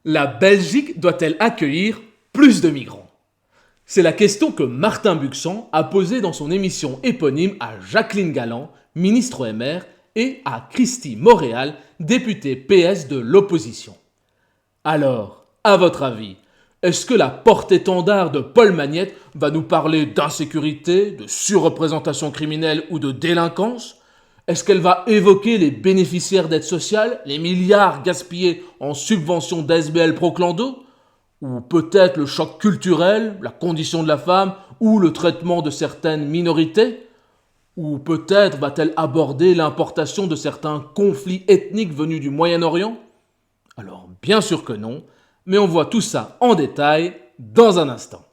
La Belgique doit-elle accueillir plus de migrants? C'est la question que Martin Buxan a posée dans son émission éponyme à Jacqueline Galland, ministre MR, et à Christy Moréal, députée PS de l'opposition. Alors, à votre avis, est-ce que la porte-étendard de Paul Magnette va nous parler d'insécurité, de surreprésentation criminelle ou de délinquance? Est-ce qu'elle va évoquer les bénéficiaires d'aide sociale, les milliards gaspillés en subventions d'SBL pro-clando? Ou peut-être le choc culturel, la condition de la femme ou le traitement de certaines minorités? Ou peut-être va-t-elle aborder l'importation de certains conflits ethniques venus du Moyen-Orient? Alors bien sûr que non, mais on voit tout ça en détail dans un instant.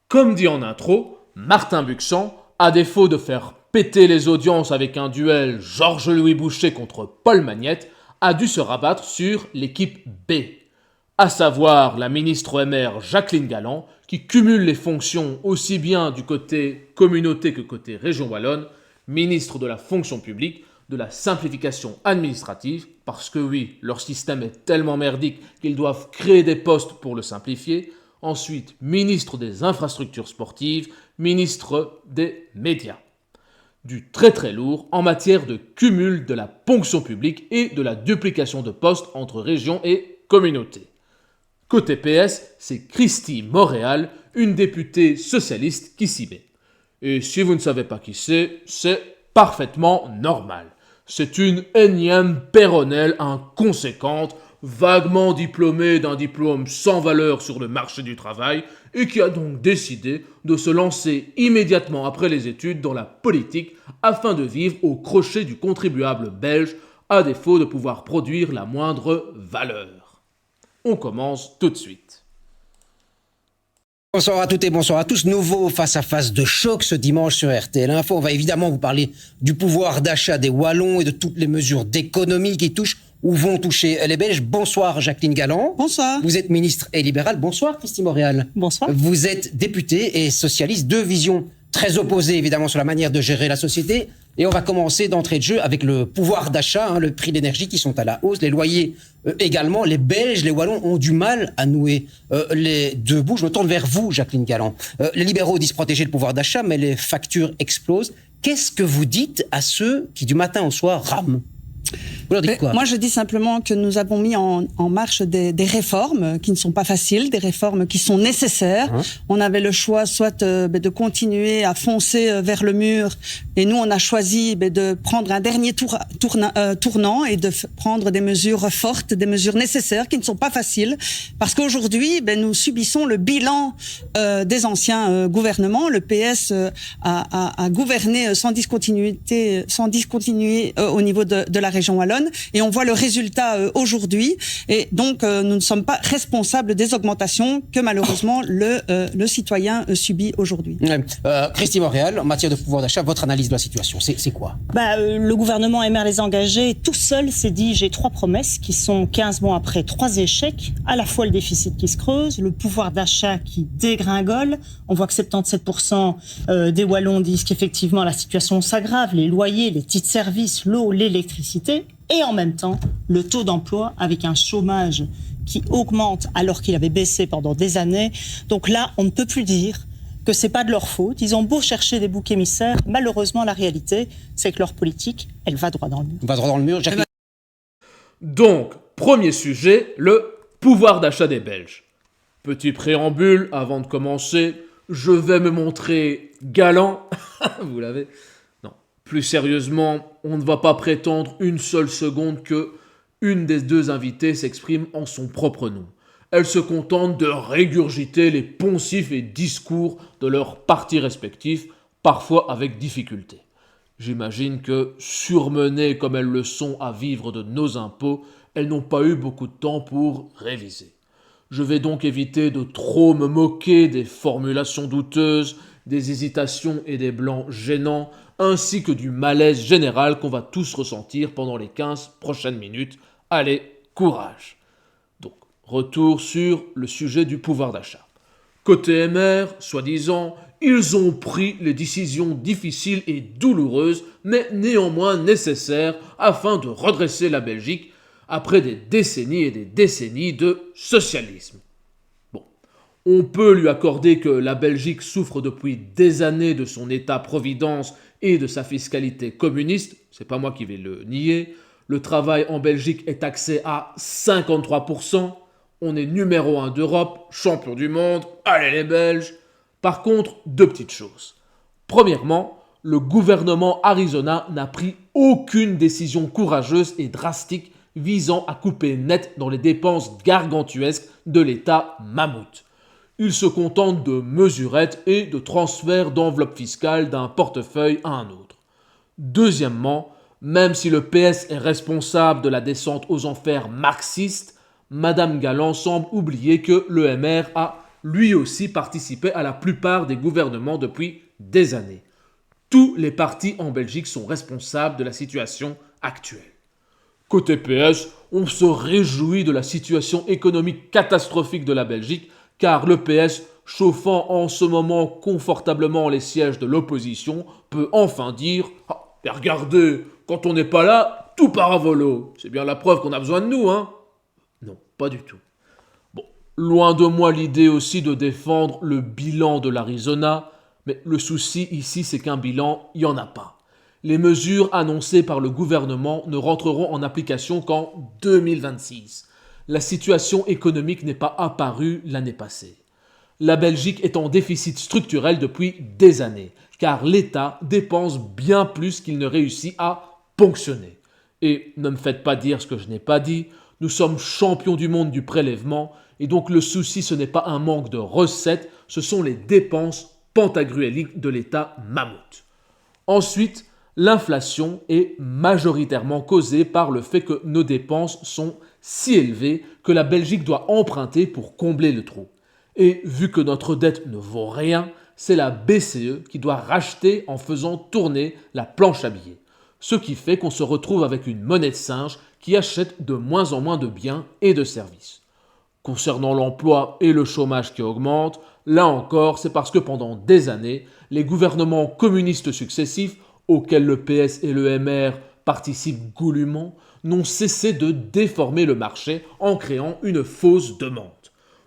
Comme dit en intro, Martin Buxan, à défaut de faire péter les audiences avec un duel Georges-Louis Boucher contre Paul Magnette, a dû se rabattre sur l'équipe B, à savoir la ministre MR Jacqueline Galland, qui cumule les fonctions aussi bien du côté communauté que côté région wallonne, ministre de la fonction publique, de la simplification administrative, parce que oui, leur système est tellement merdique qu'ils doivent créer des postes pour le simplifier. Ensuite, ministre des infrastructures sportives, ministre des médias. Du très très lourd en matière de cumul de la ponction publique et de la duplication de postes entre régions et communautés. Côté PS, c'est Christy Moréal, une députée socialiste qui s'y met. Et si vous ne savez pas qui c'est parfaitement normal. C'est une énième péronnelle inconséquente, vaguement diplômée d'un diplôme sans valeur sur le marché du travail, et qui a donc décidé de se lancer immédiatement après les études dans la politique afin de vivre au crochet du contribuable belge, à défaut de pouvoir produire la moindre valeur. On commence tout de suite. Bonsoir à toutes et bonsoir à tous. Nouveau face-à-face de choc ce dimanche sur RTL Info. On va évidemment vous parler du pouvoir d'achat des Wallons et de toutes les mesures d'économie qui touchent ou vont toucher les Belges. Bonsoir Jacqueline Galland. Bonsoir. Vous êtes ministre et libérale. Bonsoir Christy Moréal. Bonsoir. Vous êtes députée et socialiste. Deux visions très opposées évidemment sur la manière de gérer la société. Et on va commencer d'entrée de jeu avec le pouvoir d'achat, le prix de l'énergie qui sont à la hausse, les loyers également. Les Belges, les Wallons ont du mal à nouer les deux bouts. Je me tourne vers vous, Jacqueline Galland. Les libéraux disent protéger le pouvoir d'achat, mais les factures explosent. Qu'est-ce que vous dites à ceux qui du matin au soir rament ? Vous leur dites quoi ? Moi, je dis simplement que nous avons mis en marche des réformes qui ne sont pas faciles, des réformes qui sont nécessaires. On avait le choix soit de continuer à foncer vers le mur, et nous, on a choisi de prendre un dernier tournant et de prendre des mesures fortes, des mesures nécessaires qui ne sont pas faciles, parce qu'aujourd'hui, nous subissons le bilan des anciens gouvernements. Le PS a gouverné sans discontinuer au niveau de la région wallonne, et on voit le résultat aujourd'hui, et donc nous ne sommes pas responsables des augmentations que malheureusement le citoyen subit aujourd'hui. Christy Moréal, en matière de pouvoir d'achat, votre analyse de la situation, c'est quoi ? Le gouvernement MR les engagés, tout seul s'est dit j'ai 3 promesses qui sont 15 mois après 3 échecs, à la fois le déficit qui se creuse, le pouvoir d'achat qui dégringole. On voit que 77% des Wallons disent qu'effectivement la situation s'aggrave, les loyers, les titres services, l'eau, l'électricité, et en même temps le taux d'emploi avec un chômage qui augmente alors qu'il avait baissé pendant des années. Donc là, on ne peut plus dire que c'est pas de leur faute. Ils ont beau chercher des boucs émissaires, malheureusement la réalité, c'est que leur politique, elle va droit dans le mur. Va droit dans le mur, Jacqueline. Donc, premier sujet, le pouvoir d'achat des Belges. Petit préambule, avant de commencer, je vais me montrer galant. Vous l'avez ? Non. Plus sérieusement, on ne va pas prétendre une seule seconde que une des deux invitées s'exprime en son propre nom. Elle se contente de régurgiter les poncifs et discours de leurs partis respectifs, parfois avec difficulté. J'imagine que, surmenées comme elles le sont à vivre de nos impôts, elles n'ont pas eu beaucoup de temps pour réviser. Je vais donc éviter de trop me moquer des formulations douteuses, des hésitations et des blancs gênants, ainsi que du malaise général qu'on va tous ressentir pendant les 15 prochaines minutes. Allez, courage! Donc, retour sur le sujet du pouvoir d'achat. Côté MR, soi-disant, ils ont pris les décisions difficiles et douloureuses, mais néanmoins nécessaires afin de redresser la Belgique après des décennies et des décennies de socialisme. Bon, on peut lui accorder que la Belgique souffre depuis des années de son État-providence et de sa fiscalité communiste, c'est pas moi qui vais le nier. Le travail en Belgique est taxé à 53%. On est numéro 1 d'Europe, champion du monde, allez les Belges. Par contre, deux petites choses. Premièrement, le gouvernement Arizona n'a pris aucune décision courageuse et drastique visant à couper net dans les dépenses gargantuesques de l'État mammouth. Il se contente de mesurettes et de transferts d'enveloppes fiscales d'un portefeuille à un autre. Deuxièmement, même si le PS est responsable de la descente aux enfers marxistes, Madame Galland semble oublier que le MR a lui aussi participé à la plupart des gouvernements depuis des années. Tous les partis en Belgique sont responsables de la situation actuelle. Côté PS, on se réjouit de la situation économique catastrophique de la Belgique, car le PS, chauffant en ce moment confortablement les sièges de l'opposition, peut enfin dire « Ah, et regardez, quand on n'est pas là, tout part à volo. C'est bien la preuve qu'on a besoin de nous, hein ?» Non, pas du tout. Bon, loin de moi l'idée aussi de défendre le bilan de l'Arizona, mais le souci ici c'est qu'un bilan, il n'y en a pas. Les mesures annoncées par le gouvernement ne rentreront en application qu'en 2026. La situation économique n'est pas apparue l'année passée. La Belgique est en déficit structurel depuis des années, car l'État dépense bien plus qu'il ne réussit à ponctionner. Et ne me faites pas dire ce que je n'ai pas dit, nous sommes champions du monde du prélèvement, et donc le souci ce n'est pas un manque de recettes, ce sont les dépenses pantagruéliques de l'État mammouth. Ensuite, l'inflation est majoritairement causée par le fait que nos dépenses sont si élevées que la Belgique doit emprunter pour combler le trou. Et vu que notre dette ne vaut rien, c'est la BCE qui doit racheter en faisant tourner la planche à billets. Ce qui fait qu'on se retrouve avec une monnaie de singe qui achète de moins en moins de biens et de services. Concernant l'emploi et le chômage qui augmente, là encore, c'est parce que pendant des années, les gouvernements communistes successifs, auxquels le PS et le MR participent goulûment, n'ont cessé de déformer le marché en créant une fausse demande.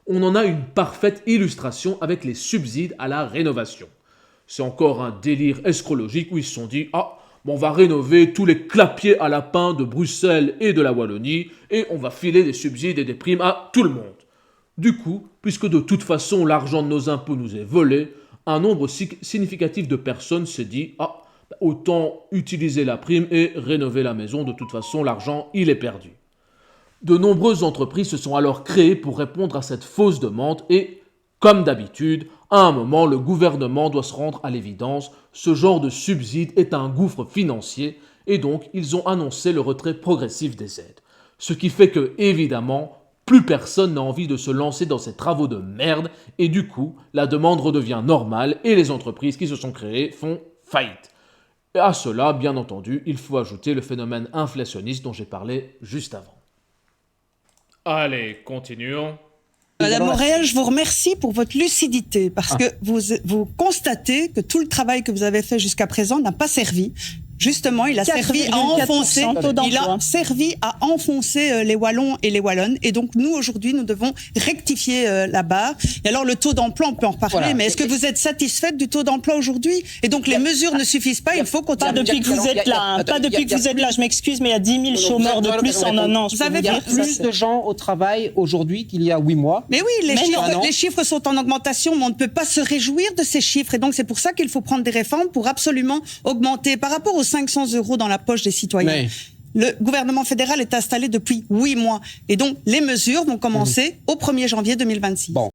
On en a une parfaite illustration avec les subsides à la rénovation. C'est encore un délire escrologique où ils se sont dit « Ah, on va rénover tous les clapiers à lapin de Bruxelles et de la Wallonie et on va filer des subsides et des primes à tout le monde. » Du coup, puisque de toute façon l'argent de nos impôts nous est volé, un nombre significatif de personnes s'est dit « Ah, autant utiliser la prime et rénover la maison, de toute façon l'argent il est perdu. » De nombreuses entreprises se sont alors créées pour répondre à cette fausse demande et, comme d'habitude, à un moment le gouvernement doit se rendre à l'évidence, ce genre de subside est un gouffre financier et donc ils ont annoncé le retrait progressif des aides. Ce qui fait que, évidemment, plus personne n'a envie de se lancer dans ces travaux de merde et du coup, la demande redevient normale et les entreprises qui se sont créées font faillite. Et à cela, bien entendu, il faut ajouter le phénomène inflationniste dont j'ai parlé juste avant. Allez, continuons. Madame Montréal, je vous remercie pour votre lucidité parce que vous constatez que tout le travail que vous avez fait jusqu'à présent n'a pas servi. Justement, il a servi à enfoncer, les Wallons et les Wallonnes. Et donc, nous, aujourd'hui, nous devons rectifier la barre. Et alors, le taux d'emploi, on peut en reparler, voilà. Mais est-ce que vous êtes satisfaite du taux d'emploi aujourd'hui? Et donc, les mesures ne suffisent pas, il faut continuer. Pas depuis que vous êtes là, pas depuis que vous êtes là, je m'excuse, mais il y a 10 000 chômeurs de plus en un an. Vous avez plus de gens au travail aujourd'hui qu'il y a 8 mois. Mais oui, les chiffres sont en augmentation, mais on ne peut pas se réjouir de ces chiffres. Et donc, c'est pour ça qu'il faut prendre des réformes pour absolument augmenter par rapport aux 500 € dans la poche des citoyens. Mais le gouvernement fédéral est installé depuis 8 mois. Et donc, les mesures vont commencer au 1er janvier 2026. Bon.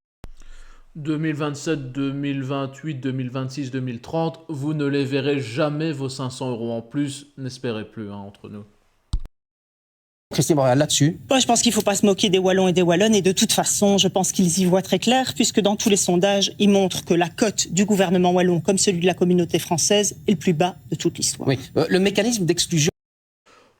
2027, 2028, 2026, 2030, vous ne les verrez jamais vos 500 € en plus. N'espérez plus, entre nous. Christine Moréal, là-dessus. Moi, je pense qu'il ne faut pas se moquer des Wallons et des Wallonnes. Et de toute façon, je pense qu'ils y voient très clair, puisque dans tous les sondages, ils montrent que la cote du gouvernement wallon, comme celui de la communauté française, est le plus bas de toute l'histoire. Oui. Le mécanisme d'exclusion.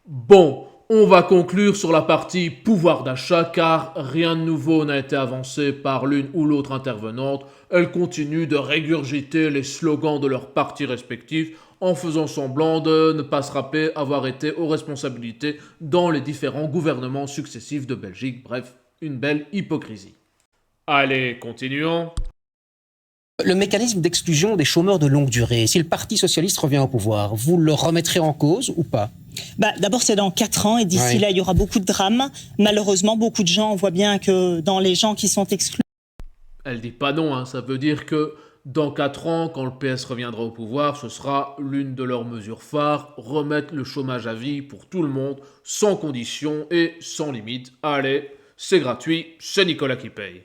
Bon, on va conclure sur la partie pouvoir d'achat car rien de nouveau n'a été avancé par l'une ou l'autre intervenante. Elles continuent de régurgiter les slogans de leurs partis respectifs en faisant semblant de ne pas se rappeler avoir été aux responsabilités dans les différents gouvernements successifs de Belgique. Bref, une belle hypocrisie. Allez, continuons. Le mécanisme d'exclusion des chômeurs de longue durée, si le Parti socialiste revient au pouvoir, vous le remettrez en cause ou pas? D'abord, c'est dans 4 ans et d'ici là, il y aura beaucoup de drames. Malheureusement, beaucoup de gens, on voit bien que dans les gens qui sont exclus... Elle dit pas non, ça veut dire que dans 4 ans, quand le PS reviendra au pouvoir, ce sera l'une de leurs mesures phares, remettre le chômage à vie pour tout le monde, sans condition et sans limite. Allez, c'est gratuit, c'est Nicolas qui paye.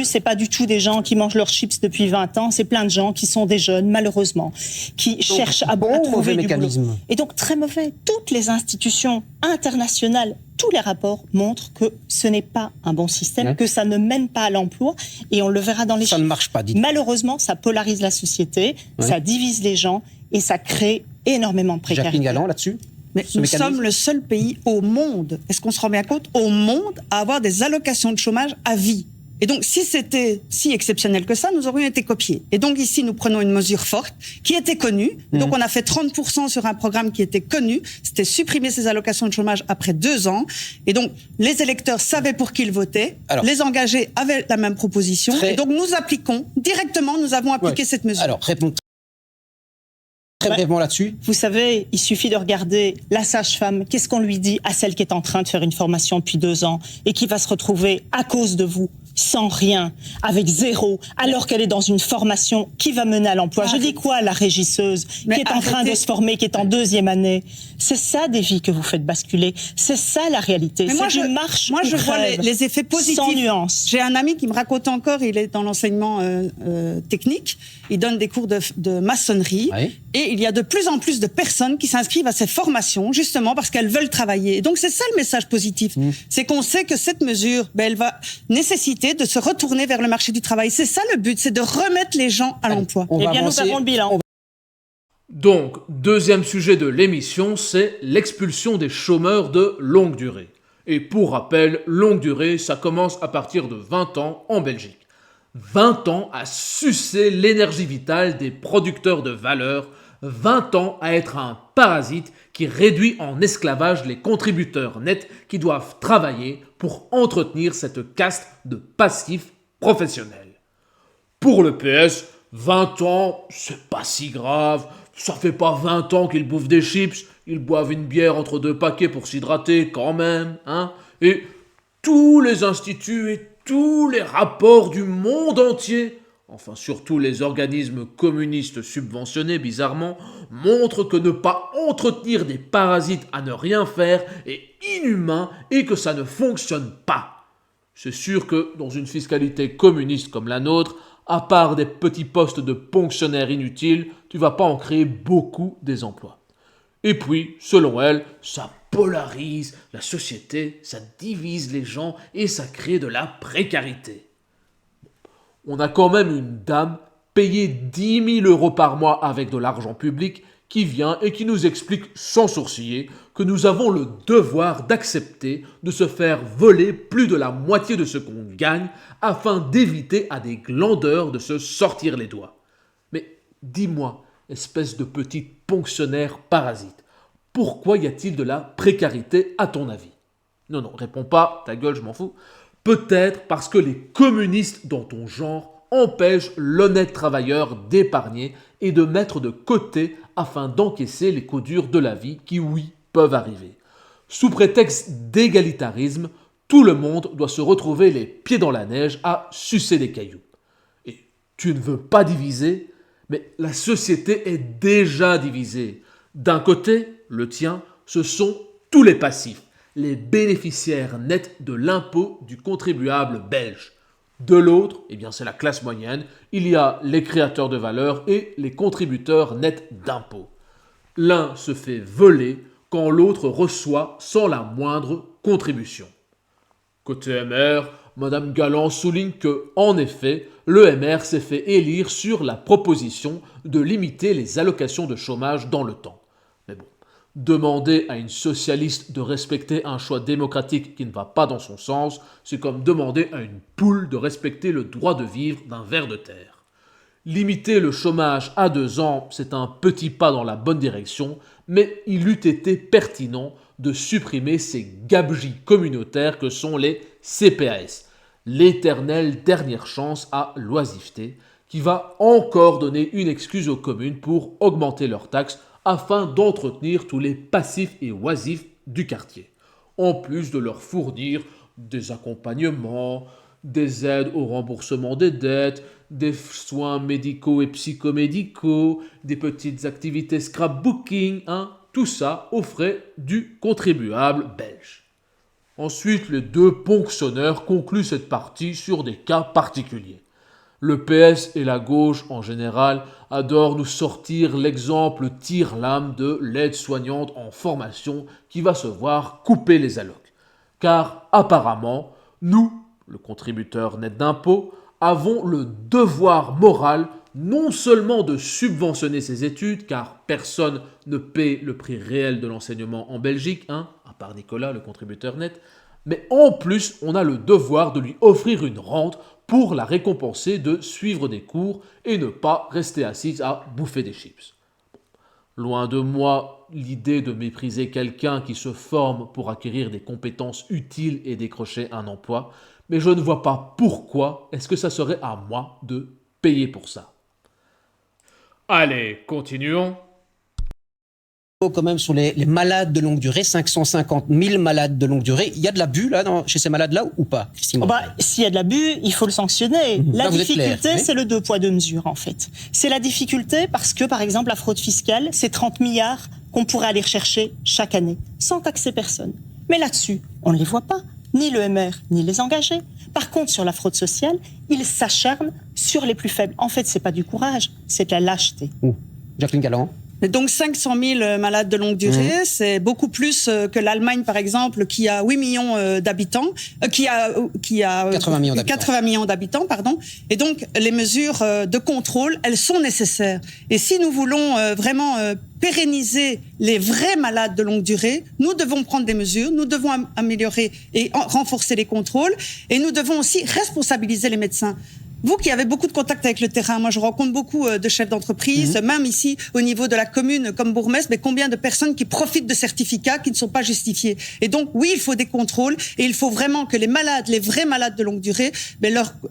C'est pas du tout des gens qui mangent leurs chips depuis 20 ans, c'est plein de gens qui sont des jeunes, malheureusement, qui cherchent à trouver du boulot. Et donc très mauvais. Toutes les institutions internationales, tous les rapports montrent que ce n'est pas un bon système, que ça ne mène pas à l'emploi, et on le verra dans les chiffres. Ça ne marche pas, dites. Malheureusement, ça polarise la société, ça divise les gens, et ça crée énormément de précarité. Jacqueline Galland, là-dessus? Mais nous sommes le seul pays au monde, est-ce qu'on se rend bien compte, au monde, à avoir des allocations de chômage à vie. Et donc, si c'était si exceptionnel que ça, nous aurions été copiés. Et donc, ici, nous prenons une mesure forte qui était connue. Donc, on a fait 30% sur un programme qui était connu. C'était supprimer ces allocations de chômage après 2 ans. Et donc, les électeurs savaient pour qui ils votaient. Alors, les engagés avaient la même proposition. Et donc, nous appliquons directement, nous avons appliqué cette mesure. Alors, répondez très brièvement là-dessus. Vous savez, il suffit de regarder la sage-femme. Qu'est-ce qu'on lui dit à celle qui est en train de faire une formation depuis 2 ans et qui va se retrouver à cause de vous sans rien, avec 0, alors qu'elle est dans une formation qui va mener à l'emploi. Je dis quoi, la régisseuse, qui est en train de se former, qui est en 2e année? C'est ça, des vies que vous faites basculer. C'est ça, la réalité. Mais moi, je vois les effets positifs. Sans nuance. J'ai un ami qui me raconte encore, il est dans l'enseignement technique, il donne des cours de maçonnerie, et il y a de plus en plus de personnes qui s'inscrivent à ces formations, justement parce qu'elles veulent travailler. Et donc, c'est ça le message positif. C'est qu'on sait que cette mesure, elle va nécessiter de se retourner vers le marché du travail. C'est ça le but, c'est de remettre les gens à l'emploi. Eh bien, nous verrons le bilan. Donc, deuxième sujet de l'émission, c'est l'expulsion des chômeurs de longue durée. Et pour rappel, longue durée, ça commence à partir de 20 ans en Belgique. 20 ans à sucer l'énergie vitale des producteurs de valeur, 20 ans à être un parasite qui réduit en esclavage les contributeurs nets qui doivent travailler pour entretenir cette caste de passifs professionnels. Pour le PS, 20 ans, c'est pas si grave, ça fait pas 20 ans qu'ils bouffent des chips, ils boivent une bière entre 2 paquets pour s'hydrater quand même, Et tous les instituts et tous les rapports du monde entier, enfin surtout les organismes communistes subventionnés bizarrement, montrent que ne pas entretenir des parasites à ne rien faire est inhumain et que ça ne fonctionne pas. C'est sûr que dans une fiscalité communiste comme la nôtre, à part des petits postes de ponctionnaires inutiles, tu vas pas en créer beaucoup des emplois. Et puis, selon elle, ça polarise la société, ça divise les gens et ça crée de la précarité. On a quand même une dame payée 10 000 € par mois avec de l'argent public qui vient et qui nous explique sans sourciller que nous avons le devoir d'accepter de se faire voler plus de la moitié de ce qu'on gagne afin d'éviter à des glandeurs de se sortir les doigts. Mais dis-moi, espèce de petit ponctionnaire parasite, pourquoi y a-t-il de la précarité à ton avis? Non, réponds pas, ta gueule, je m'en fous. Peut-être parce que les communistes dans ton genre empêchent l'honnête travailleur d'épargner et de mettre de côté afin d'encaisser les coups durs de la vie qui, oui, peuvent arriver. Sous prétexte d'égalitarisme, tout le monde doit se retrouver les pieds dans la neige à sucer des cailloux. Et tu ne veux pas diviser, mais la société est déjà divisée. D'un côté, le tien, ce sont tous les passifs, les bénéficiaires nets de l'impôt du contribuable belge. De l'autre, c'est la classe moyenne, il y a les créateurs de valeur et les contributeurs nets d'impôts. L'un se fait voler quand l'autre reçoit sans la moindre contribution. Côté MR, Madame Galland souligne que, en effet, le MR s'est fait élire sur la proposition de limiter les allocations de chômage dans le temps. Mais bon, demander à une socialiste de respecter un choix démocratique qui ne va pas dans son sens, c'est comme demander à une poule de respecter le droit de vivre d'un ver de terre. Limiter le chômage à 2 ans, c'est un petit pas dans la bonne direction, mais il eût été pertinent de supprimer ces gabegies communautaires que sont les CPAS, l'éternelle dernière chance à l'oisiveté, qui va encore donner une excuse aux communes pour augmenter leurs taxes afin d'entretenir tous les passifs et oisifs du quartier, en plus de leur fournir des accompagnements, des aides au remboursement des dettes, des soins médicaux et psychomédicaux, des petites activités scrapbooking, tout ça aux frais du contribuable belge. Ensuite, les 2 ponctionneurs concluent cette partie sur des cas particuliers. Le PS et la gauche, en général, adorent nous sortir l'exemple tire-lame de l'aide-soignante en formation qui va se voir couper les allocs. Car, apparemment, nous, le contributeur net d'impôts, avons le devoir moral non seulement de subventionner ces études, car personne ne paie le prix réel de l'enseignement en Belgique, à part Nicolas, le contributeur net, mais en plus, on a le devoir de lui offrir une rente pour la récompenser de suivre des cours et ne pas rester assise à bouffer des chips. Loin de moi l'idée de mépriser quelqu'un qui se forme pour acquérir des compétences utiles et décrocher un emploi, mais je ne vois pas pourquoi est-ce que ça serait à moi de payer pour ça. Allez, continuons. Quand même sur les malades de longue durée, 550 000 malades de longue durée. Il y a de l'abus là, chez ces malades-là ou pas, Christine? S'il y a de l'abus, il faut le sanctionner. La là, difficulté, c'est le 2 poids 2 mesures en fait. C'est la difficulté parce que, par exemple, la fraude fiscale, c'est 30 milliards qu'on pourrait aller rechercher chaque année, sans taxer personne. Mais là-dessus, on ne les voit pas, ni le MR, ni les engagés. Par contre, sur la fraude sociale, ils s'acharnent sur les plus faibles. En fait, c'est pas du courage, c'est de la lâcheté. Jacqueline Galland. Et donc 500 000 malades de longue durée, c'est beaucoup plus que l'Allemagne, par exemple, qui a 8 millions d'habitants, qui a 80 millions d'habitants, pardon. Et donc, les mesures de contrôle, elles sont nécessaires. Et si nous voulons vraiment pérenniser les vrais malades de longue durée, nous devons prendre des mesures, nous devons améliorer et renforcer les contrôles, et nous devons aussi responsabiliser les médecins. Vous qui avez beaucoup de contacts avec le terrain, moi je rencontre beaucoup de chefs d'entreprise, même ici au niveau de la commune comme bourgmestre, mais combien de personnes qui profitent de certificats qui ne sont pas justifiés. Et donc oui, il faut des contrôles et il faut vraiment que les malades, les vrais malades de longue durée,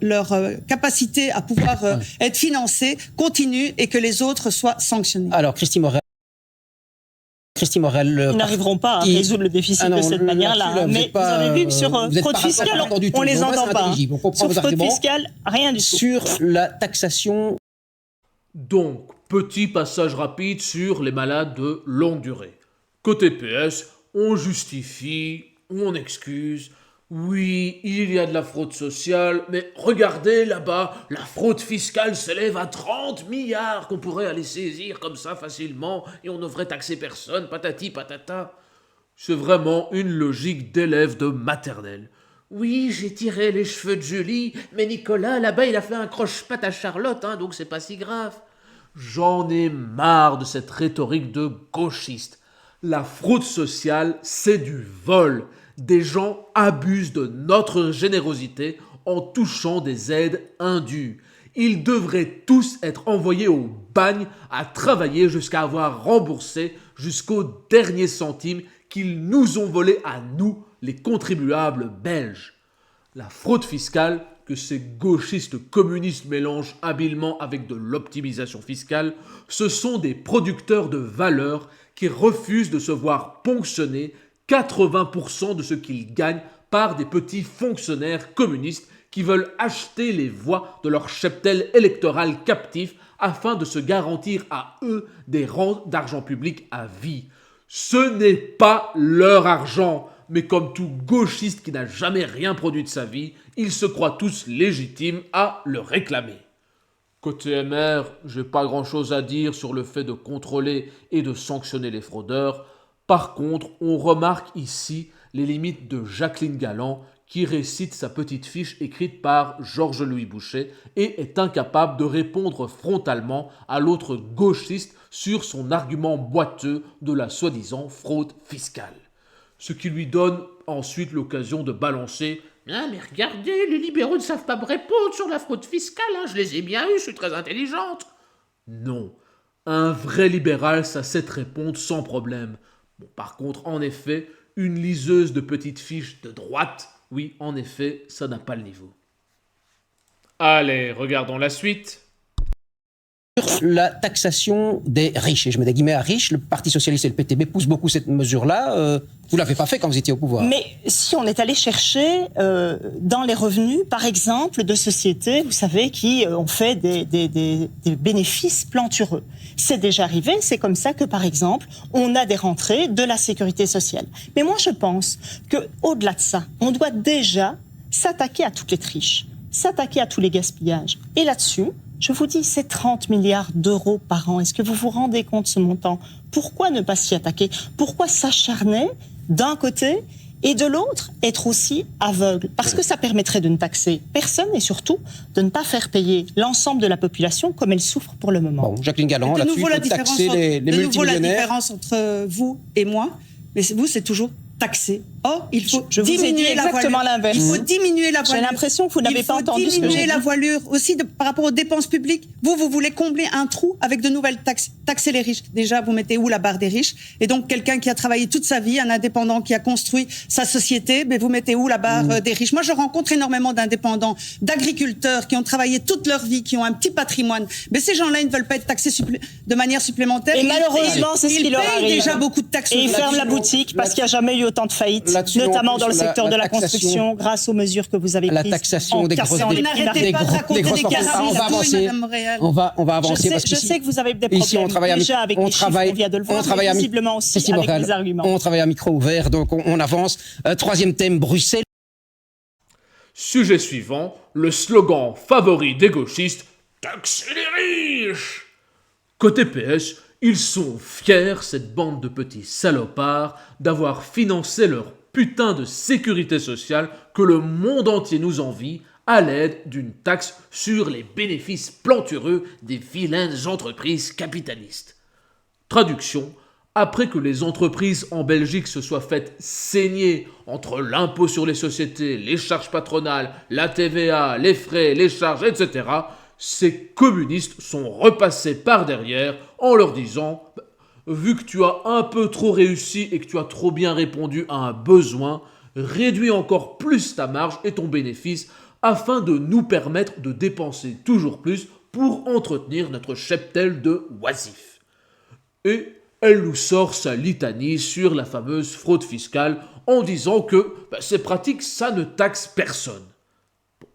leur capacité à pouvoir être financée continue et que les autres soient sanctionnés. Alors Christine Morel. Ils n'arriveront pas à résoudre le déficit de cette manière-là. Mais vous avez vu que sur fraude fiscale, on les entend pas. Sur fraude fiscale, rien du tout. Sur la taxation. Donc, petit passage rapide sur les malades de longue durée. Côté PS, on justifie, on excuse. Oui, il y a de la fraude sociale, mais regardez là-bas, la fraude fiscale s'élève à 30 milliards qu'on pourrait aller saisir comme ça facilement et on ne devrait taxer personne, patati patata. C'est vraiment une logique d'élève de maternelle. Oui, j'ai tiré les cheveux de Julie, mais Nicolas, là-bas, il a fait un croche-patte à Charlotte, donc c'est pas si grave. J'en ai marre de cette rhétorique de gauchiste. La fraude sociale, c'est du vol. Des gens abusent de notre générosité en touchant des aides indues. Ils devraient tous être envoyés au bagne à travailler jusqu'à avoir remboursé jusqu'au dernier centime qu'ils nous ont volé à nous, les contribuables belges. La fraude fiscale, que ces gauchistes communistes mélangent habilement avec de l'optimisation fiscale, ce sont des producteurs de valeur qui refusent de se voir ponctionner 80% de ce qu'ils gagnent par des petits fonctionnaires communistes qui veulent acheter les voix de leur cheptel électoral captif afin de se garantir à eux des rentes d'argent public à vie. Ce n'est pas leur argent, mais comme tout gauchiste qui n'a jamais rien produit de sa vie, ils se croient tous légitimes à le réclamer. Côté MR, j'ai pas grand chose à dire sur le fait de contrôler et de sanctionner les fraudeurs. Par contre, on remarque ici les limites de Jacqueline Galland qui récite sa petite fiche écrite par Georges-Louis Boucher et est incapable de répondre frontalement à l'autre gauchiste sur son argument boiteux de la soi-disant fraude fiscale. Ce qui lui donne ensuite l'occasion de balancer « Ah mais regardez, les libéraux ne savent pas me répondre sur la fraude fiscale, je les ai bien eus, je suis très intelligente !» Non, un vrai libéral, ça sait te répondre sans problème. Bon, par contre, en effet, une liseuse de petites fiches de droite, oui, en effet, ça n'a pas le niveau. Allez, regardons la suite. La taxation des riches, et je mets des guillemets à riches, le Parti Socialiste et le PTB poussent beaucoup cette mesure-là. Vous ne l'avez pas fait quand vous étiez au pouvoir. Mais si on est allé chercher dans les revenus, par exemple, de sociétés, vous savez, qui ont fait des bénéfices plantureux. C'est déjà arrivé, c'est comme ça que, par exemple, on a des rentrées de la sécurité sociale. Mais moi, je pense qu'au-delà de ça, on doit déjà s'attaquer à toutes les triches, s'attaquer à tous les gaspillages. Et là-dessus, je vous dis, c'est 30 milliards d'euros par an. Est-ce que vous vous rendez compte de ce montant? Pourquoi ne pas s'y attaquer? Pourquoi s'acharner d'un côté et de l'autre être aussi aveugle? Parce que ça permettrait de ne taxer personne et surtout de ne pas faire payer l'ensemble de la population comme elle souffre pour le moment. Bon, Jacqueline Galland, là-dessus, il faut taxer les multimillionnaires. De nouveau, la différence entre vous et moi, mais vous, c'est toujours taxer. Or, il faut diminuer la exactement voilure. l'inverse. Il faut diminuer la voilure. J'ai l'impression que vous n'avez pas entendu ce que j'ai dit. Il faut diminuer la voilure aussi par rapport aux dépenses publiques. Vous voulez combler un trou avec de nouvelles taxes. Taxer les riches. Déjà, vous mettez où la barre des riches? Et donc, quelqu'un qui a travaillé toute sa vie, un indépendant qui a construit sa société, mais vous mettez où la barre des riches? Moi, je rencontre énormément d'indépendants, d'agriculteurs qui ont travaillé toute leur vie, qui ont un petit patrimoine. Mais ces gens-là, ils ne veulent pas être taxés de manière supplémentaire. Et malheureusement, c'est ce qui leur arrive. Ils payent déjà beaucoup de taxes. Et ils ferment la boutique parce qu'il n'y a jamais eu autant de faillites, notamment dans le secteur de la construction, grâce aux mesures que vous avez prises. La taxation des grosses N'arrêtez pas de raconter des on va avancer. On va avancer parce je sais que vous avez des problèmes ici, on travaille déjà avec les chiffres, on vient de le voir, mais visiblement aussi avec les arguments. On travaille à micro ouvert, donc on avance. Troisième thème, Bruxelles. Sujet suivant, le slogan favori des gauchistes, taxer les riches. Côté PS, ils sont fiers, cette bande de petits salopards, d'avoir financé leur putain de sécurité sociale que le monde entier nous envie à l'aide d'une taxe sur les bénéfices plantureux des vilaines entreprises capitalistes. Traduction, après que les entreprises en Belgique se soient faites saigner entre l'impôt sur les sociétés, les charges patronales, la TVA, les frais, les charges, etc., ces communistes sont repassés par derrière en leur disant « Vu que tu as un peu trop réussi et que tu as trop bien répondu à un besoin, réduis encore plus ta marge et ton bénéfice afin de nous permettre de dépenser toujours plus pour entretenir notre cheptel de oisifs. » Et elle nous sort sa litanie sur la fameuse fraude fiscale en disant que ces pratiques, ça ne taxe personne. Bon,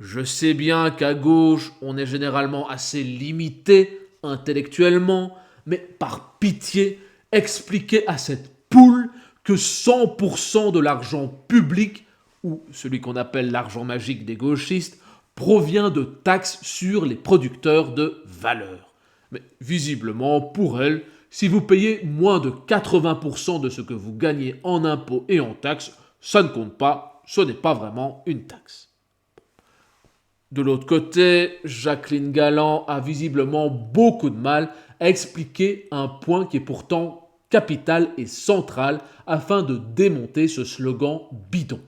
je sais bien qu'à gauche, on est généralement assez limité intellectuellement, mais par pitié, expliquez à cette poule que 100% de l'argent public, ou celui qu'on appelle l'argent magique des gauchistes, provient de taxes sur les producteurs de valeur. Mais visiblement, pour elle, si vous payez moins de 80% de ce que vous gagnez en impôts et en taxes, ça ne compte pas, ce n'est pas vraiment une taxe. De l'autre côté, Jacqueline Galland a visiblement beaucoup de mal à expliquer un point qui est pourtant capital et central afin de démonter ce slogan bidon.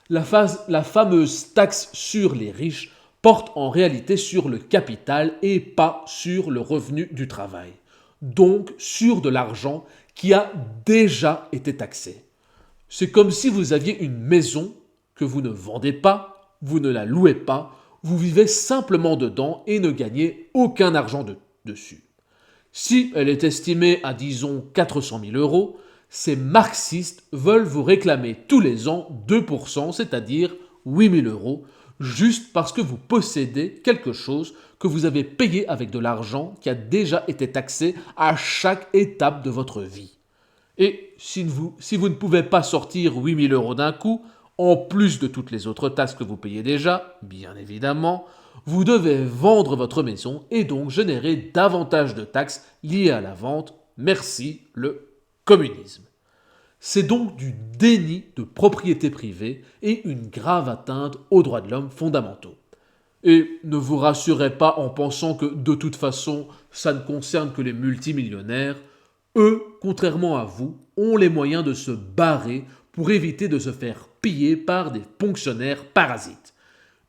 La fameuse taxe sur les riches porte en réalité sur le capital et pas sur le revenu du travail, donc sur de l'argent qui a déjà été taxé. C'est comme si vous aviez une maison que vous ne vendez pas, vous ne la louez pas, vous vivez simplement dedans et ne gagnez aucun argent dessus. Si elle est estimée à, disons, 400 000 euros, ces marxistes veulent vous réclamer tous les ans 2%, c'est-à-dire 8 000 euros, juste parce que vous possédez quelque chose que vous avez payé avec de l'argent qui a déjà été taxé à chaque étape de votre vie. Et si vous ne pouvez pas sortir 8 000 euros d'un coup, en plus de toutes les autres taxes que vous payez déjà, bien évidemment, vous devez vendre votre maison et donc générer davantage de taxes liées à la vente. Merci le communisme. C'est donc du déni de propriété privée et une grave atteinte aux droits de l'homme fondamentaux. Et ne vous rassurez pas en pensant que de toute façon, ça ne concerne que les multimillionnaires. Eux, contrairement à vous, ont les moyens de se barrer pour éviter de se faire piller par des fonctionnaires parasites.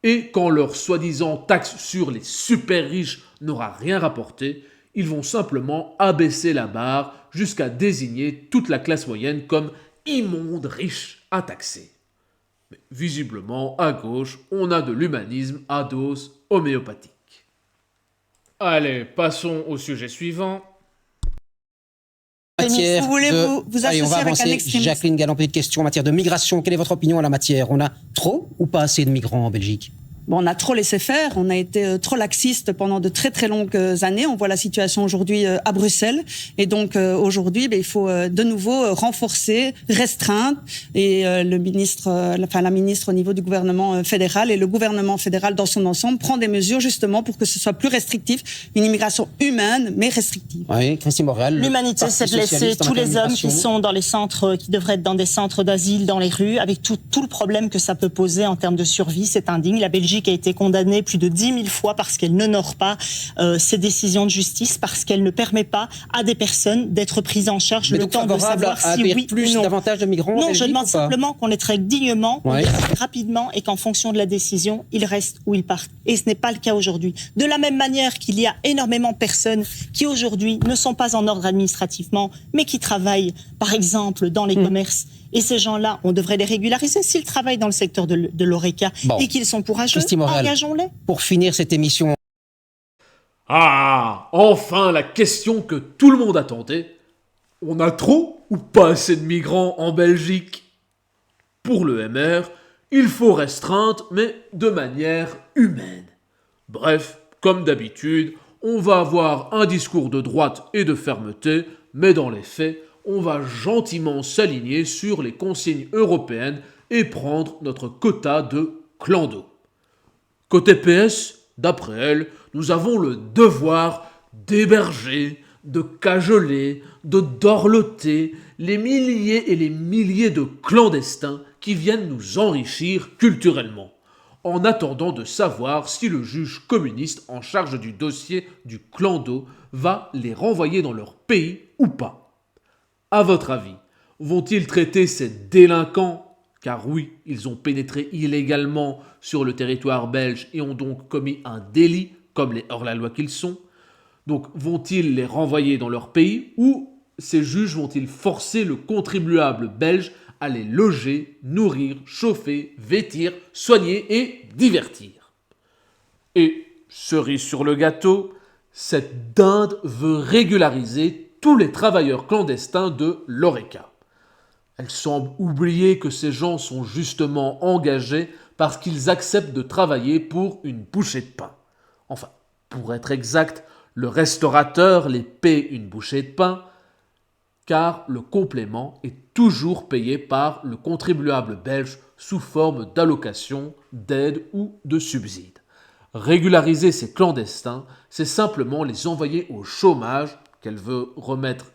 Et quand leur soi-disant taxe sur les super riches n'aura rien rapporté, ils vont simplement abaisser la barre jusqu'à désigner toute la classe moyenne comme immonde riche à taxer. Mais visiblement, à gauche, on a de l'humanisme à dose homéopathique. Allez, passons au sujet suivant. Matière Voulez-vous de- vous Allez, on va associer avec un avancer. extrémiste? Jacqueline Galland, une question en matière de migration. Quelle est votre opinion en la matière? On a trop ou pas assez de migrants en Belgique? Bon, on a trop laissé faire, on a été trop laxiste pendant de très très longues années. On voit la situation aujourd'hui à Bruxelles. Et donc aujourd'hui, il faut de nouveau renforcer, restreindre. Et le ministre, la ministre au niveau du gouvernement fédéral et le gouvernement fédéral dans son ensemble prend des mesures justement pour que ce soit plus restrictif, une immigration humaine mais restrictive. Oui, Christine Moréal. L'humanité, c'est de laisser tous les hommes qui sont dans les centres, qui devraient être dans des centres d'asile, dans les rues, avec tout le problème que ça peut poser en termes de survie. C'est indigne. La Belgique a été condamnée plus de 10 000 fois parce qu'elle n'honore pas ses décisions de justice, parce qu'elle ne permet pas à des personnes d'être prises en charge Mais le donc temps de favorable savoir à si accueillir oui plus ou non. davantage de migrants en Non, je Belgique demande ou pas? simplement qu'on les traite dignement, qu'on Ouais. les traite rapidement et qu'en fonction de la décision, ils restent ou ils partent. Et ce n'est pas le cas aujourd'hui. De la même manière qu'il y a énormément de personnes qui aujourd'hui ne sont pas en ordre administrativement, mais qui travaillent, par exemple, dans les commerces. Et ces gens-là, on devrait les régulariser s'ils travaillent dans le secteur de l'ORECA Bon. et qu'ils sont courageux. Christine Moréal. Engageons-les. Pour finir cette émission, Ah, enfin la question que tout le monde attendait. On a trop ou pas assez de migrants en Belgique? Pour le MR, il faut restreindre, mais de manière humaine. Bref, comme d'habitude, on va avoir un discours de droite et de fermeté, mais dans les faits, on va gentiment s'aligner sur les consignes européennes et prendre notre quota de clando. Côté PS, d'après elle, nous avons le devoir d'héberger, de cajoler, de dorloter les milliers et les milliers de clandestins qui viennent nous enrichir culturellement, en attendant de savoir si le juge communiste en charge du dossier du clando va les renvoyer dans leur pays ou pas. À votre avis, vont-ils traiter ces délinquants, car oui, ils ont pénétré illégalement sur le territoire belge et ont donc commis un délit, comme les hors-la-loi qu'ils sont? Donc vont-ils les renvoyer dans leur pays ou ces juges vont-ils forcer le contribuable belge à les loger, nourrir, chauffer, vêtir, soigner et divertir? Et, cerise sur le gâteau, cette dinde veut régulariser tous les travailleurs clandestins de l'ORECA. Elle semble oublier que ces gens sont justement engagés parce qu'ils acceptent de travailler pour une bouchée de pain. Enfin, pour être exact, le restaurateur les paie une bouchée de pain, car le complément est toujours payé par le contribuable belge sous forme d'allocation, d'aide ou de subside. Régulariser ces clandestins, c'est simplement les envoyer au chômage, qu'elle veut remettre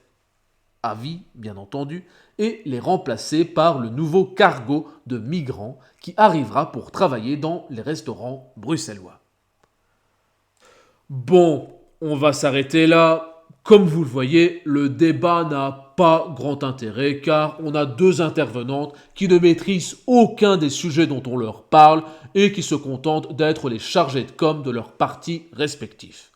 à vie, bien entendu, et les remplacer par le nouveau cargo de migrants qui arrivera pour travailler dans les restaurants bruxellois. Bon, on va s'arrêter là. Comme vous le voyez, le débat n'a pas grand intérêt car on a deux intervenantes qui ne maîtrisent aucun des sujets dont on leur parle et qui se contentent d'être les chargés de com de leurs partis respectifs.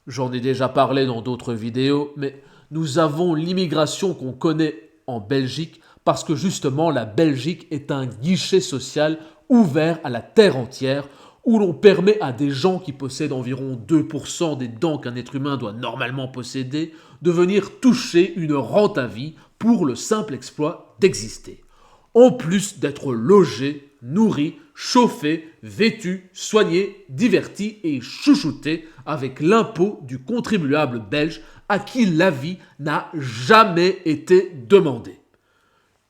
J'en ai déjà parlé dans d'autres vidéos, mais nous avons l'immigration qu'on connaît en Belgique parce que justement la Belgique est un guichet social ouvert à la terre entière où l'on permet à des gens qui possèdent environ 2% des dents qu'un être humain doit normalement posséder de venir toucher une rente à vie pour le simple exploit d'exister. En plus d'être logés, nourris, chauffés, vêtus, soignés, divertis et chouchoutés avec l'impôt du contribuable belge à qui la vie n'a jamais été demandée.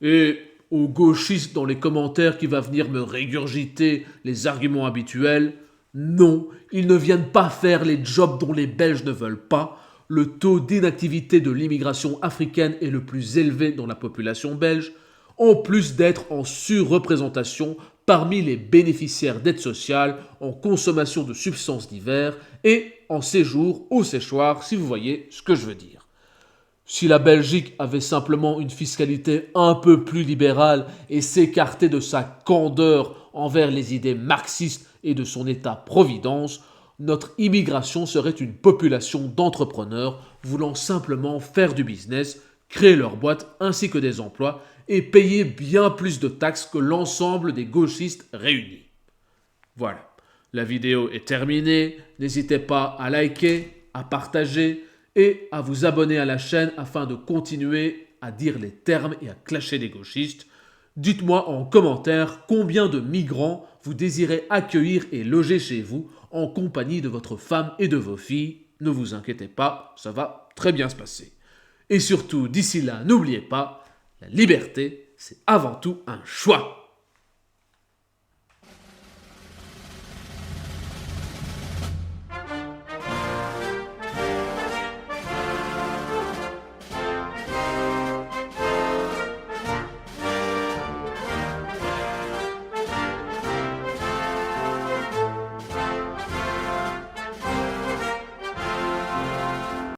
Et aux gauchistes dans les commentaires qui va venir me régurgiter les arguments habituels, non, ils ne viennent pas faire les jobs dont les Belges ne veulent pas. le taux d'inactivité de l'immigration africaine est le plus élevé dans la population belge, en plus d'être en surreprésentation parmi les bénéficiaires d'aide sociale, en consommation de substances diverses et en séjour au séchoir, si vous voyez ce que je veux dire. Si la Belgique avait simplement une fiscalité un peu plus libérale et s'écartait de sa candeur envers les idées marxistes et de son État-providence, notre immigration serait une population d'entrepreneurs voulant simplement faire du business, créer leur boîte ainsi que des emplois et payer bien plus de taxes que l'ensemble des gauchistes réunis. Voilà, la vidéo est terminée, n'hésitez pas à liker, à partager et à vous abonner à la chaîne afin de continuer à dire les termes et à clasher les gauchistes. Dites-moi en commentaire combien de migrants vous désirez accueillir et loger chez vous en compagnie de votre femme et de vos filles. Ne vous inquiétez pas, ça va très bien se passer. Et surtout, d'ici là, n'oubliez pas, la liberté, c'est avant tout un choix.